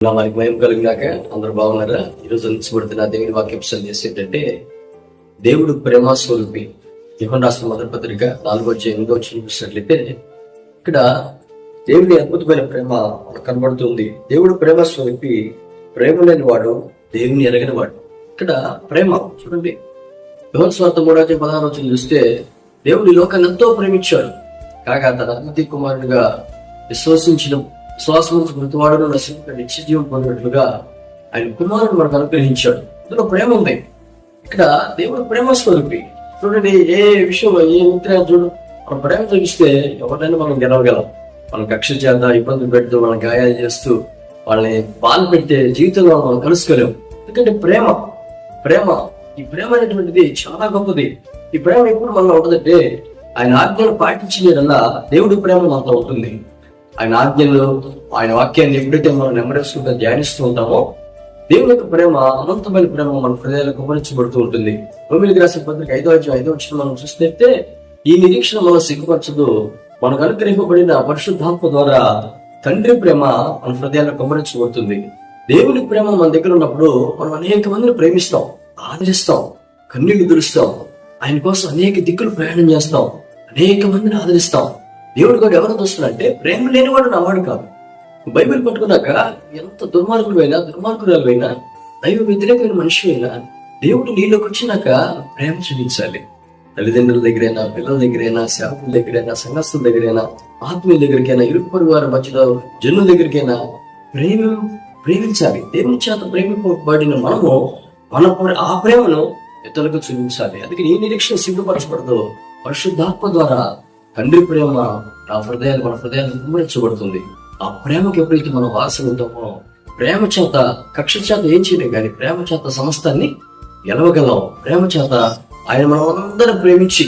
నా మనకి భయం కలిగినాక అందరూ బాగున్నారా? ఈరోజు అందించబడుతున్న దేవుని వాక్యం సందేశం ఏంటంటే దేవుడు ప్రేమ స్వరూపి. యోహాను రాసిన మొదటి పత్రిక 4:8 చూసినట్లయితే ఇక్కడ దేవుని అద్భుతమైన ప్రేమ మనకు కనబడుతుంది. దేవుడు ప్రేమ స్వరూపి, ప్రేమ లేని వాడు దేవుని ఎరగని వాడు. ఇక్కడ ప్రేమ చూడండి, యోహాను సువార్త 3:16 చూస్తే దేవుడు ఈ లోకాన్ని ఎంతో ప్రేమించాడు, కాగా తన అద్వితీయ కుమారుడిగా విశ్వాసం మృతువాడును నశించిన నిత్య జీవం పొందినట్లుగా ఆయన కుమారుడు మనకు అనుగ్రహించాడు. ఇందులో ప్రేమ ఉంది. ఇక్కడ దేవుడు ప్రేమ స్వరూపి. చూడండి, ఏ విషయం ఏ మిత్రం చూడు, మన ప్రేమ చూపిస్తే ఎవరైనా మనం గెలవగలం. మనం కక్ష చేద్దాం, ఇబ్బందులు పెడుతూ, మనం గాయాలు చేస్తూ, వాళ్ళని బాధ పెడితే జీవితంలో మనం కలుసుకోలేము. ఎందుకంటే ప్రేమ ఈ ప్రేమ అనేటువంటిది చాలా గొప్పది. ఈ ప్రేమ ఎప్పుడు మనలో ఉంటుందంటే ఆయన ఆజ్ఞలు పాటించేదల్లా దేవుడి ప్రేమ మనతో ఉంటుంది. ఆయన ఆజ్ఞలు, ఆయన వాక్యాన్ని ఎప్పుడైతే మనం నెమ్మరేసుకుంటూ ధ్యానిస్తూ ఉంటామో దేవుని యొక్క ప్రేమ, అనంతమైన ప్రేమ మన హృదయాలకు కుమరించబడుతూ ఉంటుంది. రోమీయులకు రాసిన పత్రిక 5:5 మనం చూస్తే ఈ నిరీక్షణ మనం సిగ్గుపరచదు, మనకు అనుగ్రహింపబడిన పరిశుద్ధాత్మ ద్వారా తండ్రి ప్రేమ మన హృదయాలకు కుమరించబడుతుంది. దేవుని ప్రేమ మన దగ్గర ఉన్నప్పుడు మనం అనేక మందిని ప్రేమిస్తాం, ఆదరిస్తాం, కన్నీళ్లు దురుస్తాం, ఆయన కోసం అనేక దిక్కులు ప్రయాణం చేస్తాం, అనేక మందిని ఆదరిస్తాం. దేవుడు కూడా ఎవరు చూస్తున్నాడంటే ప్రేమ లేనివాడు నావాడు కాదు. బైబిల్ పట్టుకున్నాక ఎంత దుర్మార్గురాలైనా దైవ వ్యతిరేకమైన మనిషి అయినా దేవుడు నీలోకి వచ్చినాక ప్రేమ చూపించాలి. తల్లిదండ్రుల దగ్గరైనా, పిల్లల దగ్గరైనా, సేవకుల దగ్గరైనా, సంఘస్థుల దగ్గరైనా, ఆత్మీయుల దగ్గరికైనా, ఇరుగు పొరుగు వారి మధ్యలో జనుల దగ్గరికైనా ప్రేమించాలి. దేవుని చేత ప్రేమింపబడిన మనము ఆ ప్రేమను ఇతరులకు చూపించాలి. అందుకే ఈ నిరీక్షణ సిగ్గుపరచబడదు. పరిశుద్ధాత్మ ద్వారా తండ్రి ప్రేమ మన హృదయాన్ని కుమ్మరించబడుతుంది. ఆ ప్రేమకు ఎప్పుడైతే మనం వారసులు ఉంటామో, ప్రేమ చేత, కక్ష చేత ఏం చేయలేం, కానీ ప్రేమ చేత సమస్తాన్ని గెలవగలం. ప్రేమ చేత ఆయన మనం అందరం ప్రేమించి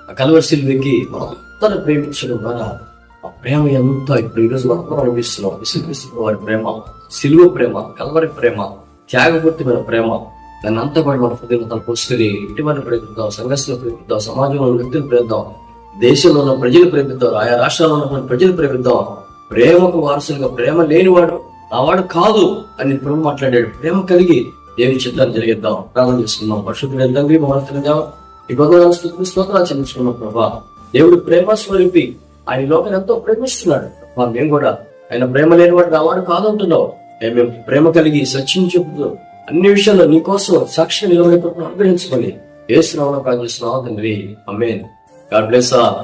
ఆ కల్వరి వెక్కి మనందరం ప్రేమించడం ద్వారా ఆ ప్రేమ ఎంత ఇప్పుడు ఈరోజు మనం అనిపిస్తున్నాం. విశ్వసిస్తున్న వారి ప్రేమ, సిలువ ప్రేమ, కల్వరి ప్రేమ, త్యాగపూర్తిమైన ప్రేమ, దాన్ని అంతా కూడా మన హృదయంలో తను పోసుకొని ఇటీవల ప్రేమిద్దాం, సంఘర్షణలో ప్రేమిద్దాం, సమాజంలో వ్యక్తులు ప్రేమిద్దాం, దేశంలో ఉన్న ప్రజలు ప్రేమిద్దాం, ఆయా రాష్ట్రాల్లో ఉన్న ప్రజలు ప్రేమిద్దాం. ప్రేమకు వారసులుగా, ప్రేమ లేనివాడు నావాడు కాదు అని ప్రేమ మాట్లాడాడు. ప్రేమ కలిగి దేవుని చిత్రాన్ని జరిగిద్దాం. ప్రార్థన చేసుకుందాం. పరిశుద్ధుడైన తండ్రి, మమ్మల్ని ఈ స్తోత్రాలు చెల్లించుకున్నాం ప్రభా. దేవుడు ప్రేమ స్వరూపి, ఆయన లోకాన్ని ఎంతో ప్రేమిస్తున్నాడు. మేము కూడా ఆయన ప్రేమ లేనివాడు నావాడు కాదు అంటున్నావు. మేము ప్రేమ కలిగి సత్యం చెబుతూ అన్ని విషయాల్లో నీకోసం సాక్షి నిలబడి అనుగ్రహించుకొని యేసు నామములో ప్రార్థిస్తున్నాం తండ్రి. ఆమేన్. God bless all.